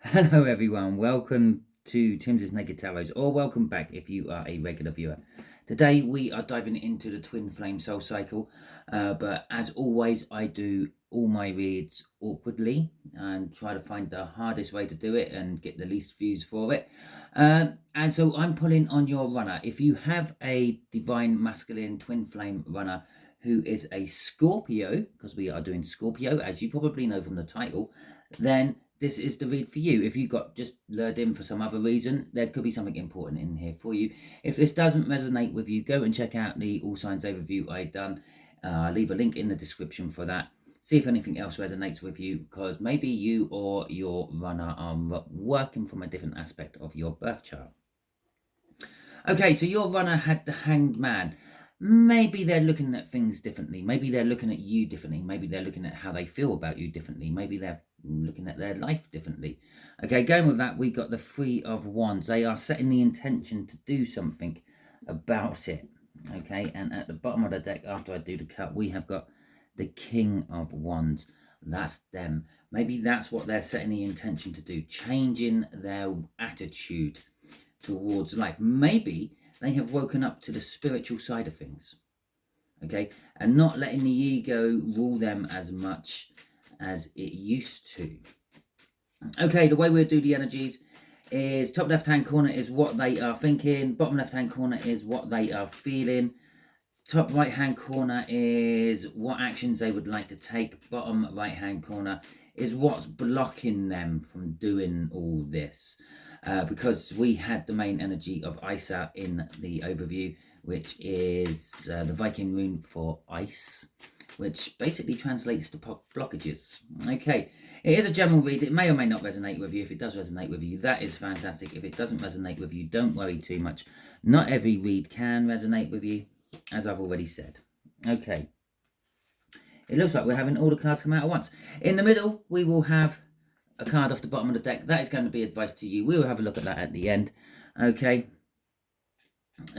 Hello everyone, welcome to Timsy Naked Tarot, or welcome back if you are a regular viewer. Today we are diving into the Twin Flame Soul Cycle, but as always I do all my reads awkwardly and try to find the hardest way to do it and get the least views for it. And so I'm pulling on your runner. If you have a Divine Masculine Twin Flame runner who is a Scorpio, because we are doing Scorpio, as you probably know from the title, then this is the read for you. If you got just lured in for some other reason, there could be something important in here for you. If this doesn't resonate with you, go and check out the All Signs overview I've done. I'll leave a link in the description for that. See if anything else resonates with you, because maybe you or your runner are working from a different aspect of your birth chart. Okay, so your runner had the Hanged Man. Maybe they're looking at things differently. Maybe they're looking at you differently. Maybe they're looking at how they feel about you differently. Maybe they're looking at their life differently. Okay, going with that, we got the Three of Wands. They are setting the intention to do something about it. Okay, and at the bottom of the deck, after I do the cut, we have got the King of Wands. That's them. Maybe that's what they're setting the intention to do, changing their attitude towards life. Maybe they have woken up to the spiritual side of things, okay, and not letting the ego rule them as much as it used to. Okay, the way we'll do the energies is top left hand corner is what they are thinking, bottom left hand corner is what they are feeling, top right hand corner is what actions they would like to take, bottom right hand corner is what's blocking them from doing all this. Because we had the main energy of Isa in the overview, which is the Viking rune for ice, which basically translates to blockages. Okay, it is a general read. It may or may not resonate with you. If it does resonate with you, that is fantastic. If it doesn't resonate with you, don't worry too much. Not every read can resonate with you, as I've already said. Okay, it looks like we're having all the cards come out at once. In the middle, we will have a card off the bottom of the deck. That is going to be advice to you. We will have a look at that at the end. Okay.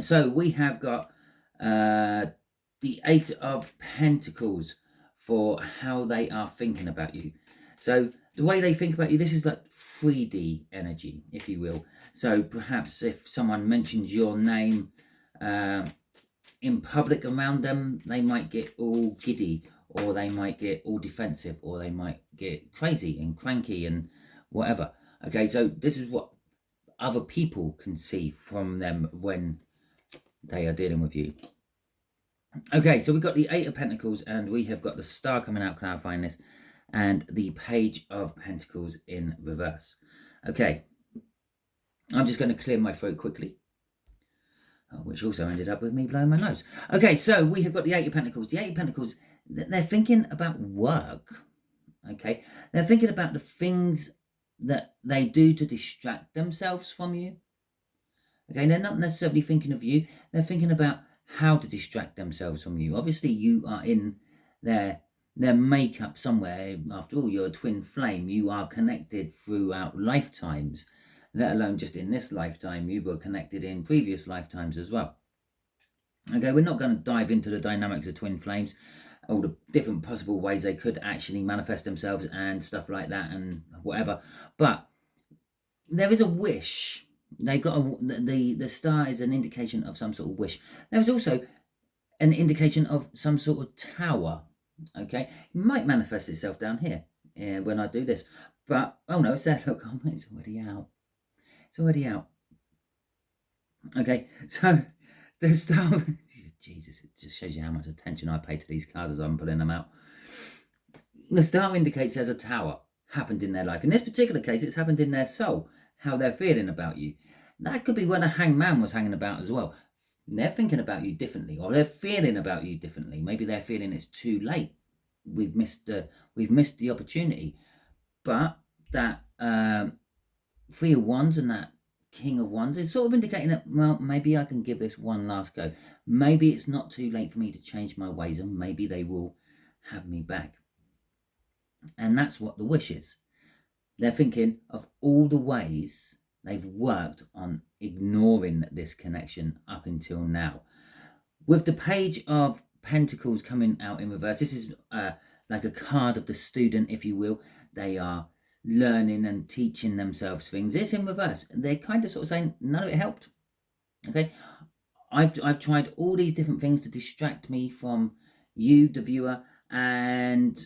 So we have got the Eight of Pentacles for how they are thinking about you. So the way they think about you, this is like 3D energy, if you will. So perhaps if someone mentions your name in public around them, they might get all giddy, or they might get all defensive, or they might get crazy and cranky and whatever. Okay, so this is what other people can see from them when they are dealing with you. Okay, so we've got the Eight of Pentacles, and we have got the Star coming out clarifying this, and the Page of Pentacles in reverse. Okay, I'm just going to clear my throat quickly, which also ended up with me blowing my nose. Okay, so we have got the Eight of Pentacles. The Eight of Pentacles, they're thinking about work. Okay, they're thinking about the things that they do to distract themselves from you. Okay, they're not necessarily thinking of you. They're thinking about how to distract themselves from you. Obviously, you are in their makeup somewhere. After all, you're a twin flame. You are connected throughout lifetimes, let alone just in this lifetime. You were connected in previous lifetimes as well. Okay, we're not going to dive into the dynamics of twin flames, all the different possible ways they could actually manifest themselves and stuff like that and whatever. But there is a wish. They've got the star is an indication of some sort of wish. There is also an indication of some sort of tower. Okay, it might manifest itself down here when I do this. But oh no, it's there. Look, it's already out. It's already out. Okay, so the star. Jesus, it just shows you how much attention I pay to these cards as I'm putting them out. The star indicates there's a tower happened in their life. In this particular case, it's happened in their soul, how they're feeling about you. That could be when a Hanged Man was hanging about as well. They're thinking about you differently, or they're feeling about you differently. Maybe they're feeling it's too late. We've missed the opportunity. But that Three of Wands and that King of Wands is sort of indicating that, well, maybe I can give this one last go. Maybe it's not too late for me to change my ways, and maybe they will have me back. And that's what the wish is. They're thinking of all the ways they've worked on ignoring this connection up until now. With the Page of Pentacles coming out in reverse, this is like a card of the student, if you will. They are learning and teaching themselves things. It's in reverse. They're kind of sort of saying, none of it helped. Okay, I've tried all these different things to distract me from you, the viewer, and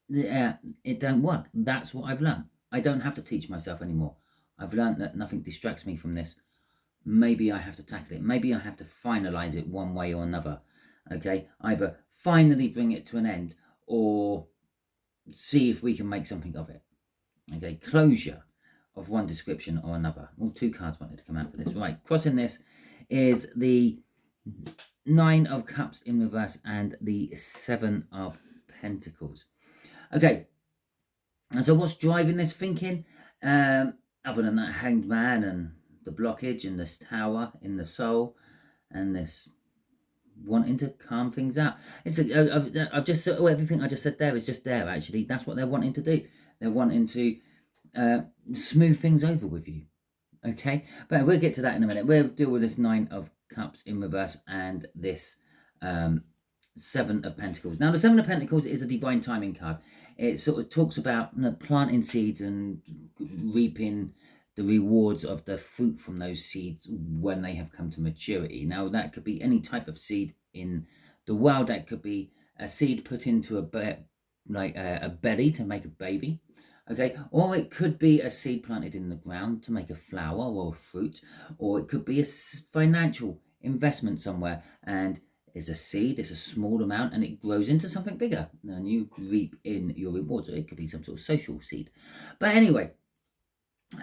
it don't work. That's what I've learned. I don't have to teach myself anymore. I've learned that nothing distracts me from this. Maybe I have to tackle it. Maybe I have to finalize it one way or another. Okay, either finally bring it to an end or see if we can make something of it. Okay, closure of one description or another. All 2 cards wanted to come out for this. Right, crossing this is the 9 of Cups in reverse and the 7 of Pentacles. Okay, and so what's driving this thinking? Other than that Hanged Man and the blockage and this Tower in the soul and this wanting to calm things out. I've just everything I just said there is just there. Actually, that's what they're wanting to do. They're wanting to smooth things over with you. Okay, but we'll get to that in a minute. We'll deal with this 9 of Cups in reverse and this 7 of Pentacles. Now, the 7 of Pentacles is a divine timing card. It sort of talks about planting seeds and reaping the rewards of the fruit from those seeds when they have come to maturity. Now, that could be any type of seed in the world. That could be a seed put into a belly to make a baby. Okay, or it could be a seed planted in the ground to make a flower or a fruit, or it could be a financial investment somewhere, and it's a seed, it's a small amount, and it grows into something bigger, and you reap in your rewards. Or it could be some sort of social seed. But anyway,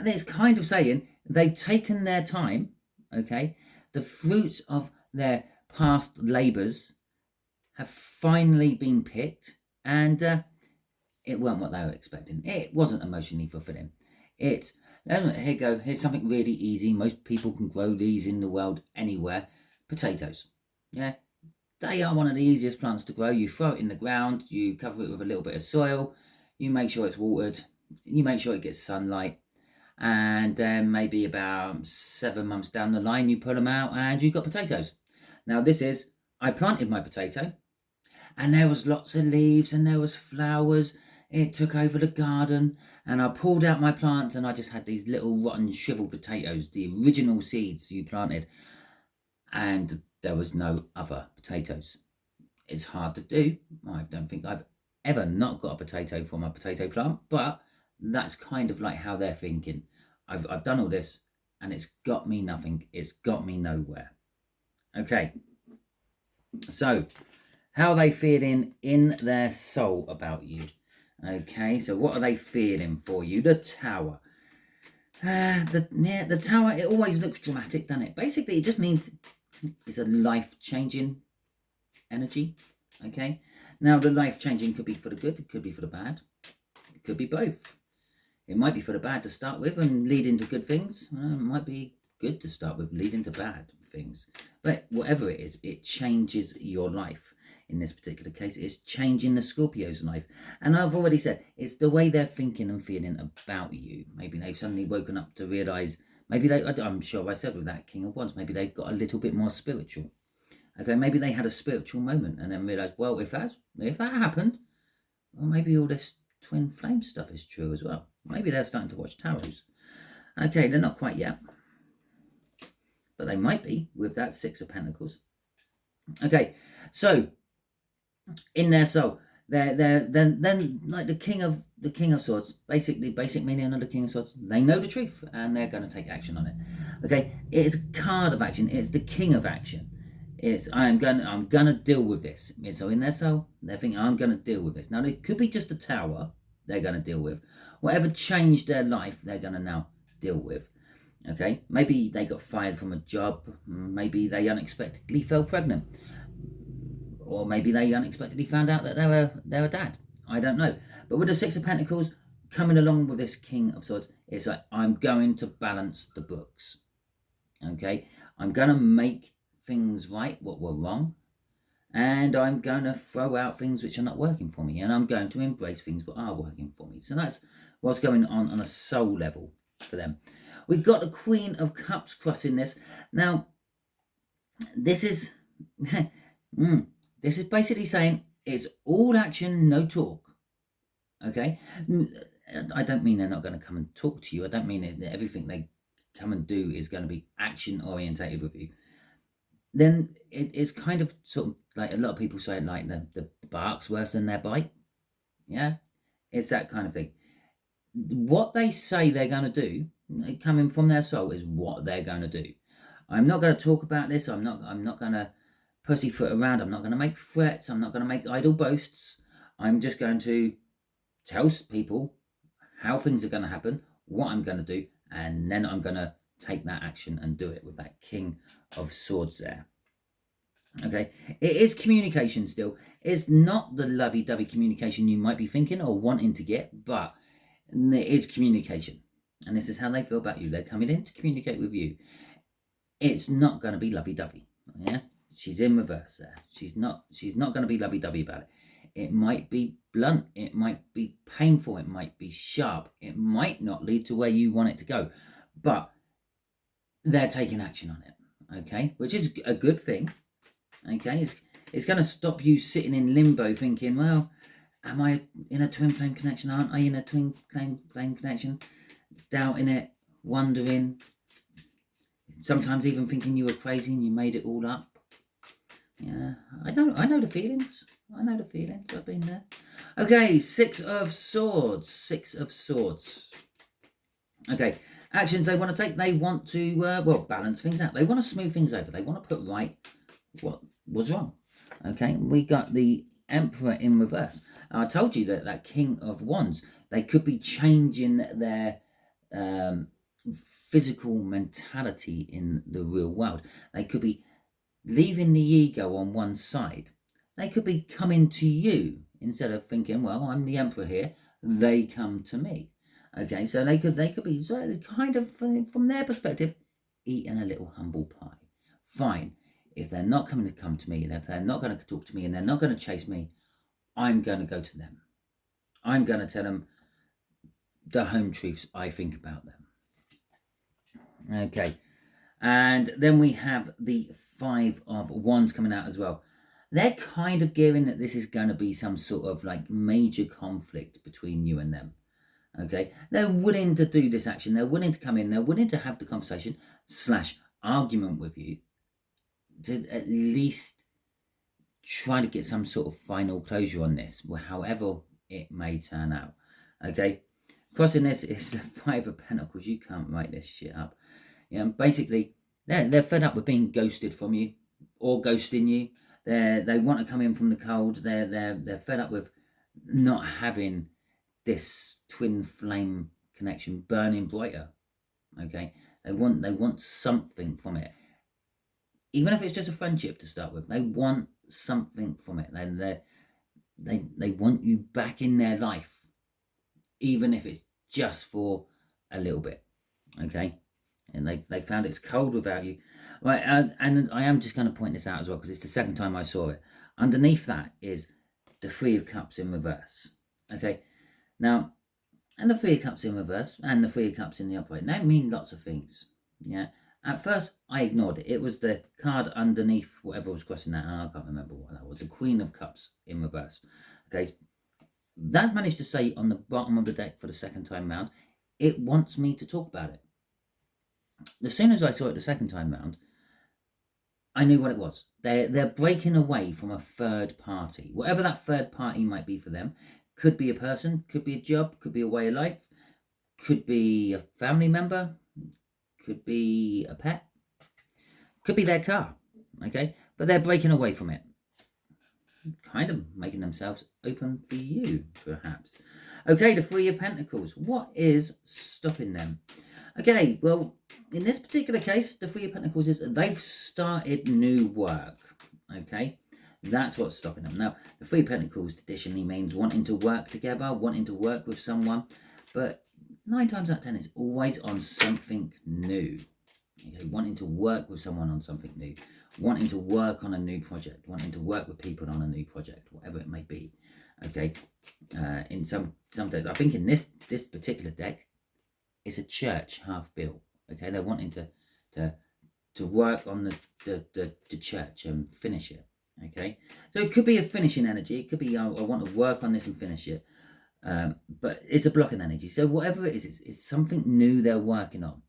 it's kind of saying they've taken their time, okay? The fruits of their past labours have finally been picked, and it weren't what they were expecting. It wasn't emotionally fulfilling. Here you go. Here's something really easy. Most people can grow these in the world anywhere. Potatoes. Yeah. They are one of the easiest plants to grow. You throw it in the ground. You cover it with a little bit of soil. You make sure it's watered. You make sure it gets sunlight. And then maybe about 7 months down the line, you pull them out and you've got potatoes. Now I planted my potato. And there was lots of leaves and there was flowers. It took over the garden, and I pulled out my plants, and I just had these little rotten shriveled potatoes, the original seeds you planted, and there was no other potatoes. It's hard to do. I don't think I've ever not got a potato from a potato plant, but that's kind of like how they're thinking. I've done all this, and it's got me nothing. It's got me nowhere. Okay, so how are they feeling in their soul about you? Okay, so what are they feeling for you? The Tower. The Tower, it always looks dramatic, doesn't it? Basically, it just means it's a life-changing energy. Okay, now the life-changing could be for the good, it could be for the bad. It could be both. It might be for the bad to start with and lead into good things. It might be good to start with, lead into bad things. But whatever it is, it changes your life. In this particular case, it's changing the Scorpio's life. And I've already said, it's the way they're thinking and feeling about you. Maybe they've suddenly woken up to realise, I'm sure I said with that King of Wands, maybe they've got a little bit more spiritual. Okay, maybe they had a spiritual moment and then realised, well, if that happened, well, maybe all this twin flame stuff is true as well. Maybe they're starting to watch tarots. Okay, they're not quite yet. But they might be with that 6 of Pentacles. Okay, so in their soul, they're then like the king of swords. Basic meaning of the King of Swords. They know the truth and they're going to take action on it. Okay, it's a card of action. It's the king of action. It's I'm gonna deal with this. So in their soul, they're thinking I'm gonna deal with this. Now it could be just a tower they're gonna deal with. Whatever changed their life, they're gonna now deal with. Okay, maybe they got fired from a job. Maybe they unexpectedly fell pregnant. Or maybe they unexpectedly found out that they're a dad. I don't know. But with the 6 of Pentacles coming along with this King of Swords, it's like, I'm going to balance the books. Okay? I'm going to make things right, what were wrong. And I'm going to throw out things which are not working for me. And I'm going to embrace things that are working for me. So that's what's going on a soul level for them. We've got the Queen of Cups crossing this. Now, this is... This is basically saying it's all action, no talk. Okay, I don't mean they're not going to come and talk to you. I don't mean that everything they come and do is going to be action orientated with you. Then it's kind of sort of like a lot of people say, like the bark's worse than their bite. Yeah, it's that kind of thing. What they say they're going to do, coming from their soul, is what they're going to do. I'm not going to talk about this. I'm not going to pussyfoot around. I'm not going to make threats. I'm not going to make idle boasts. I'm just going to tell people how things are going to happen, what I'm going to do, and then I'm going to take that action and do it with that King of Swords there. Okay, it is communication still. It's not the lovey-dovey communication you might be thinking or wanting to get, but it is communication. And this is how they feel about you. They're coming in to communicate with you. It's not going to be lovey-dovey. Yeah, she's in reverse there. She's not going to be lovey-dovey about it. It might be blunt. It might be painful. It might be sharp. It might not lead to where you want it to go. But they're taking action on it. Okay, which is a good thing. Okay, it's going to stop you sitting in limbo thinking, well, am I in a twin flame connection? Aren't I in a twin flame connection? Doubting it, wondering, sometimes even thinking you were crazy and you made it all up. Yeah, I know the feelings. I know the feelings. I've been there. Okay, Six of Swords. Six of Swords. Okay, actions they want to take. They want to, well, balance things out. They want to smooth things over. They want to put right what was wrong. Okay, we got the Emperor in reverse. I told you that King of Wands, they could be changing their physical mentality in the real world. They could be leaving the ego on one side. They could be coming to you instead of thinking, well, I'm the Emperor here. They come to me. Okay, so they could be kind of, from their perspective, eating a little humble pie. Fine. If they're not coming to come to me, and if they're not going to talk to me, and they're not going to chase me, I'm going to go to them. I'm going to tell them the home truths I think about them. Okay. And then we have the Five of Wands coming out as well. They're kind of gearing that this is going to be some sort of like major conflict between you and them. Okay. They're willing to do this action. They're willing to come in. They're willing to have the conversation / argument with you to at least try to get some sort of final closure on this, however it may turn out. Okay, crossing this is the Five of Pentacles. You can't make this shit up. Basically, they're fed up with being ghosted from you or ghosting you. They want to come in from the cold. They're fed up with not having this twin flame connection burning brighter. Okay, they want something from it. Even if it's just a friendship to start with, they want something from it. They want you back in their life, even if it's just for a little bit. Okay, and they found it's cold without you. Right, and I am just going to point this out as well because it's the second time I saw it. Underneath that is the Three of Cups in reverse. Okay, now, and the Three of Cups in reverse and the Three of Cups in the upright, they mean lots of things. Yeah. At first, I ignored it. It was the card underneath whatever was crossing that. I can't remember what that was. The Queen of Cups in reverse. Okay, that managed to say on the bottom of the deck for the second time round, it wants me to talk about it. As soon as I saw it the second time round, I knew what it was. They're breaking away from a third party. Whatever that third party might be for them. Could be a person, could be a job, could be a way of life, could be a family member, could be a pet, could be their car, okay? But they're breaking away from it. Kind of making themselves open for you, perhaps. Okay, the Three of Pentacles. What is stopping them? Okay, well, in this particular case, the Three of Pentacles is they've started new work, okay? That's what's stopping them. Now, the Three of Pentacles traditionally means wanting to work together, wanting to work with someone, but 9 times out of 10, it's always on something new. Okay, wanting to work with someone on something new, wanting to work on a new project, wanting to work with people on a new project, whatever it may be. Okay, in some days, I think in this particular deck, it's a church half built. Okay, they're wanting to work on the church and finish it. Okay, so it could be a finishing energy. It could be I want to work on this and finish it. But it's a blocking energy. So whatever it is, it's something new they're working on.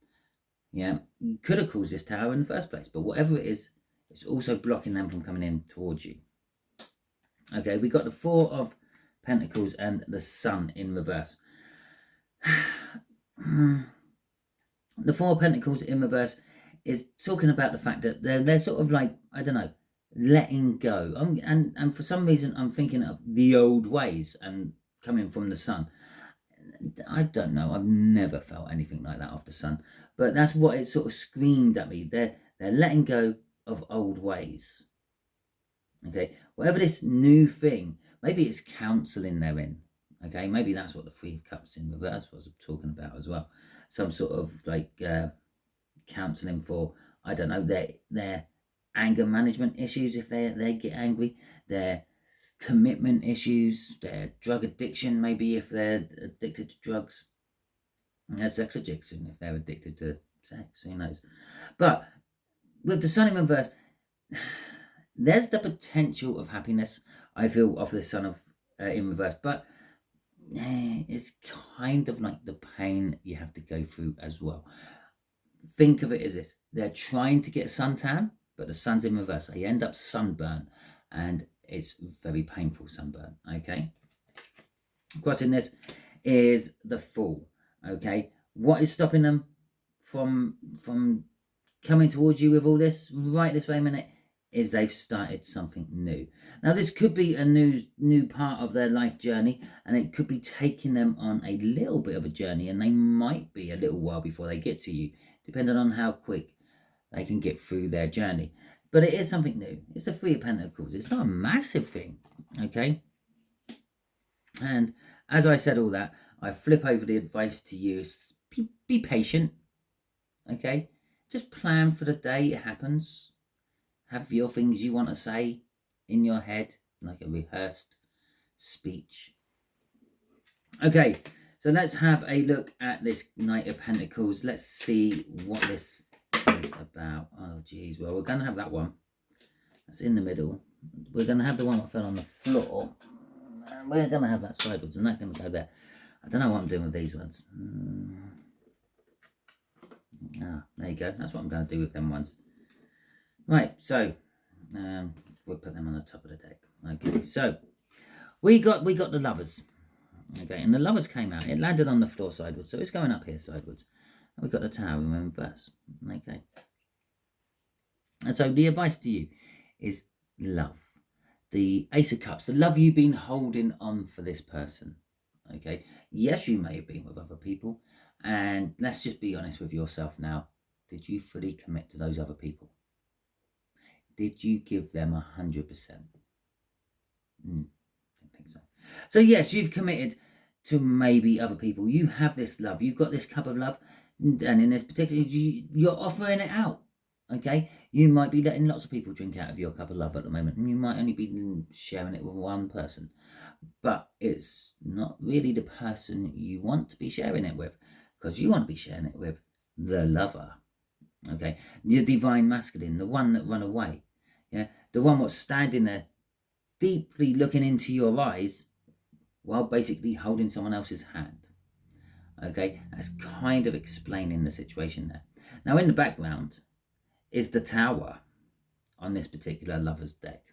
Yeah, could have caused this tower in the first place, but whatever it is, it's also blocking them from coming in towards you. Okay, we got the Four of Pentacles and the Sun in reverse. The Four of Pentacles in reverse is talking about the fact that they're sort of like, I don't know, letting go. And for some reason, I'm thinking of the old ways and coming from the Sun. I don't know. I've never felt anything like that off the Sun, but that's what it sort of screamed at me. They're letting go of old ways. Okay, whatever this new thing, maybe it's counselling they're in. Okay, maybe that's what the Three of Cups in reverse was talking about as well. Some sort of like counselling for, I don't know, their anger management issues if they get angry, their commitment issues, their drug addiction, maybe if they're addicted to drugs, their sex addiction if they're addicted to sex, who knows. But with the Sun in reverse, there's the potential of happiness, I feel, of the Sun of in reverse, but it's kind of like the pain you have to go through as well. Think of it as this: they're trying to get suntan, but the Sun's in reverse. They end up sunburn, and it's very painful sunburn. Okay, crossing this is the Fool. Okay, what is stopping them from coming towards you with all this right this very minute is they've started something new. Now, this could be a new part of their life journey, and it could be taking them on a little bit of a journey, and they might be a little while before they get to you, depending on how quick they can get through their journey. But it is something new. It's the Three of Pentacles. It's not a massive thing, okay? And as I said all that, I flip over the advice to you. Be patient, okay? Just plan for the day it happens. Have your things you want to say in your head, like a rehearsed speech. Okay, so let's have a look at this Knight of Pentacles. Let's see what this is about. Oh, geez. Well, we're going to have that one. That's in the middle. We're going to have the one that fell on the floor. And we're going to have that sideways, and that's going to go there. I don't know what I'm doing with these ones. There you go. That's what I'm going to do with them ones. Right, so we'll put them on the top of the deck. Okay, so we got the Lovers. Okay, and the Lovers came out. It landed on the floor sideways, so it's going up here sideways. And we got the Tower in reverse. Okay, and so the advice to you is love. The Ace of Cups, the love you've been holding on for this person. Okay, yes, you may have been with other people, and let's just be honest with yourself now. Did you fully commit to those other people? Did you give them 100%? Don't think so. So yes, you've committed to maybe other people. You have this love. You've got this cup of love, and in this particular, you're offering it out. Okay, you might be letting lots of people drink out of your cup of love at the moment, and you might only be sharing it with one person. But it's not really the person you want to be sharing it with, because you want to be sharing it with the lover. Okay, the divine masculine, the one that run away, yeah, the one what's standing there deeply looking into your eyes while basically holding someone else's hand. Okay, that's kind of explaining the situation there. Now, in the background is the Tower on this particular Lover's deck.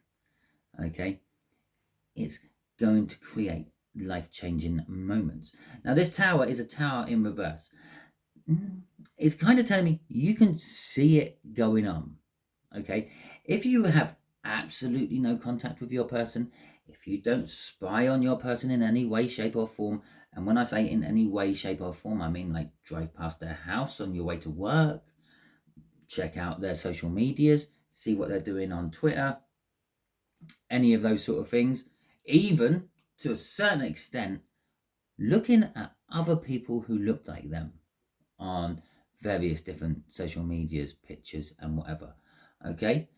Okay, it's going to create life-changing moments. Now, this Tower is a Tower in reverse. It's kind of telling me you can see it going on. Okay, if you have absolutely no contact with your person, if you don't spy on your person in any way, shape or form, and when I say in any way, shape or form, I mean like drive past their house on your way to work, check out their social medias, see what they're doing on Twitter, any of those sort of things, even to a certain extent looking at other people who look like them on various different social medias, pictures and whatever. Okay,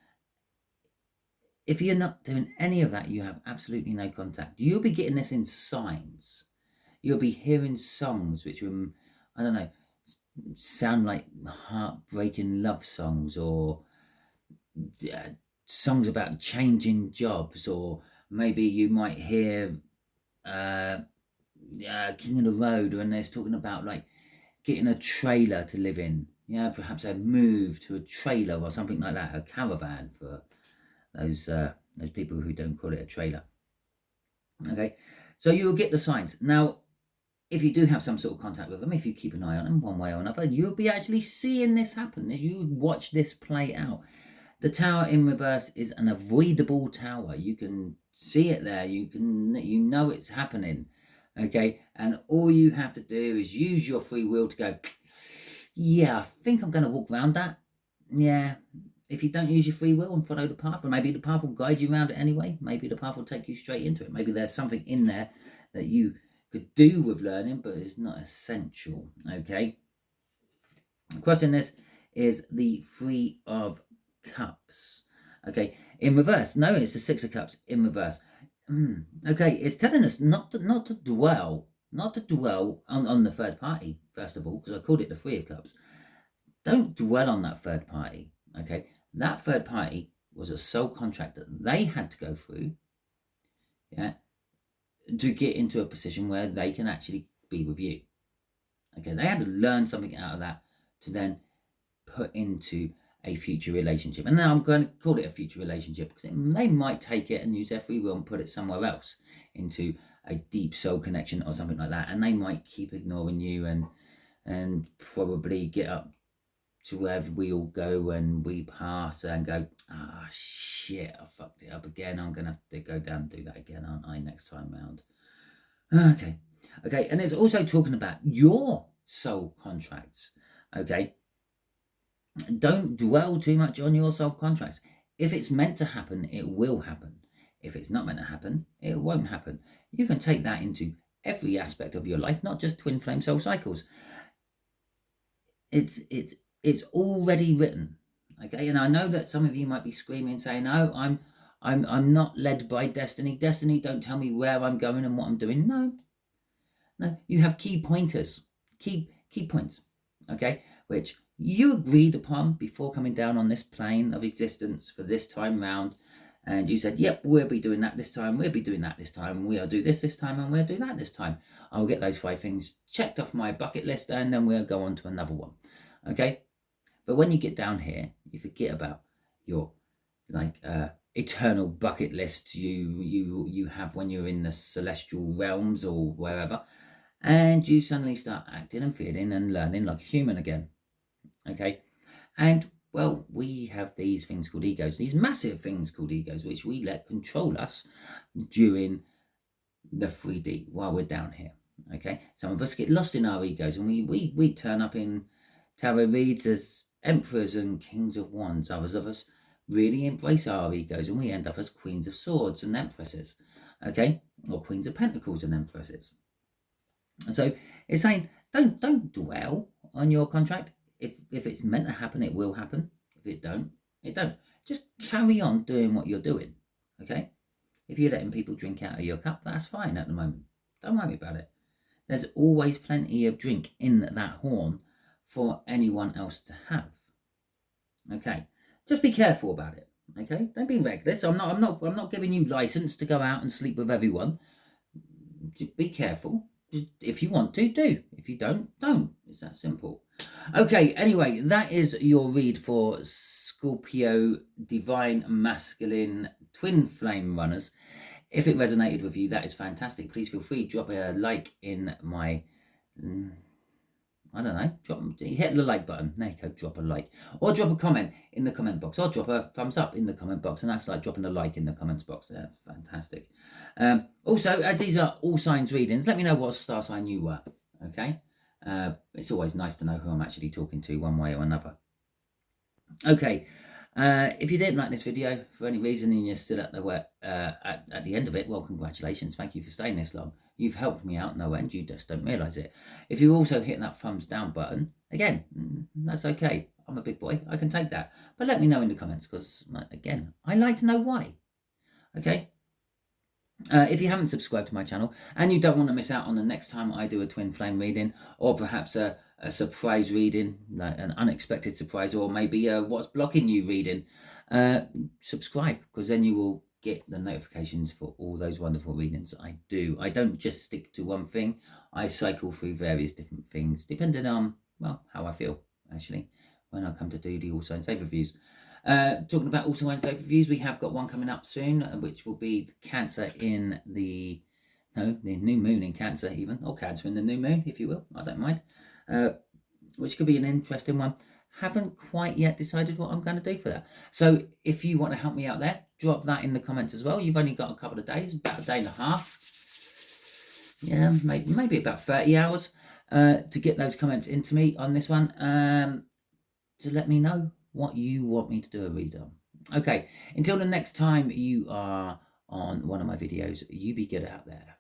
if you're not doing any of that, you have absolutely no contact. You'll be getting this in signs. You'll be hearing songs which will, I don't know, sound like heartbreaking love songs, or songs about changing jobs, or maybe you might hear King of the Road, when there's talking about like getting a trailer to live in. Yeah, perhaps a move to a trailer or something like that, a caravan for those people who don't call it a trailer. Okay, so you will get the signs. Now, if you do have some sort of contact with them, if you keep an eye on them one way or another, you'll be actually seeing this happen. You watch this play out. The tower in reverse is an avoidable tower. You can see it there. You know it's happening. Okay, and all you have to do is use your free will to go, yeah, I think I'm going to walk around that. Yeah, if you don't use your free will and follow the path, or maybe the path will guide you around it anyway. Maybe the path will take you straight into it. Maybe there's something in there that you could do with learning, but it's not essential. Okay, crossing this is the Three of Cups. Okay, in reverse. No, it's the Six of Cups in reverse. Okay, it's telling us not to dwell on the third party, first of all, because I called it the Three of Cups. Don't dwell on that third party. Okay, that third party was a soul contract that they had to go through, yeah, to get into a position where they can actually be with you. Okay, they had to learn something out of that to then put into a future relationship. And now I'm going to call it a future relationship because they might take it and use their free will and put it somewhere else into a deep soul connection or something like that. And they might keep ignoring you and probably get up to wherever we all go when we pass and go, shit, I fucked it up again. I'm going to have to go down and do that again, aren't I, next time round? Okay. And it's also talking about your soul contracts. Okay. Don't dwell too much on your soul contracts. If it's meant to happen, it will happen. If it's not meant to happen, it won't happen. You can take that into every aspect of your life, not just twin flame soul cycles. It's already written. Okay, and I know that some of you might be screaming, saying, "No, I'm not led by destiny. Destiny don't tell me where I'm going and what I'm doing." No, you have key pointers, key points. Okay, which you agreed upon before coming down on this plane of existence for this time round, and you said, "Yep, we'll be doing that this time. We'll be doing that this time. We'll do this time, and we'll do that this time." I'll get those 5 things checked off my bucket list, and then we'll go on to another one. Okay. But when you get down here, you forget about your eternal bucket list you have when you're in the celestial realms or wherever, and you suddenly start acting and feeling and learning like a human again. Okay, and well, we have these things called egos, these massive things called egos, which we let control us during the 3D while we're down here. Okay, some of us get lost in our egos, and we turn up in tarot reads as emperors and kings of wands. Others of us really embrace our egos, and we end up as queens of swords and empresses, okay, or queens of pentacles and empresses. And so it's saying don't dwell on your contract. If it's meant to happen, it will happen. If it don't, it don't. Just carry on doing what you're doing. Okay, if you're letting people drink out of your cup, that's fine at the moment. Don't worry about it. There's always plenty of drink in that horn for anyone else to have. Okay, just be careful about it. Okay, don't be reckless. I'm not giving you license to go out and sleep with everyone. Just be careful. If you want to, do. If you don't. It's that simple. Okay, anyway, that is your read for Scorpio Divine Masculine Twin Flame Runners. If it resonated with you, that is fantastic. Please feel free to drop a like in my, I don't know, hit the like button. There you go, drop a like. Or drop a comment in the comment box. Or drop a thumbs up in the comment box. And that's like dropping a like in the comments box. They're fantastic. Also, as these are all signs readings, let me know what star sign you were. Okay? It's always nice to know who I'm actually talking to one way or another. Okay. If you didn't like this video for any reason and you're still at the end of it, well, congratulations. Thank you for staying this long. You've helped me out no end. You just don't realise it. If you also hit that thumbs down button, again, that's okay. I'm a big boy. I can take that. But let me know in the comments because, again, I like to know why. Okay? If you haven't subscribed to my channel and you don't want to miss out on the next time I do a twin flame reading, or perhaps a surprise reading, like an unexpected surprise, or maybe what's blocking you reading, subscribe, because then you will get the notifications for all those wonderful readings I do. I don't just stick to one thing. I cycle through various different things, depending on, well, how I feel, actually, when I come to do the All Signs Save reviews. Talking about All Signs Save reviews, we have got one coming up soon, which will be Cancer in the new moon in Cancer, even, or Cancer in the new moon, if you will. I don't mind. Which could be an interesting one. Haven't quite yet decided what I'm going to do for that. So if you want to help me out there, drop that in the comments as well. You've only got a couple of days, about a day and a half. Yeah, maybe about 30 hours to get those comments into me on this one. To let me know what you want me to do a read on. Okay, until the next time you are on one of my videos, you be good out there.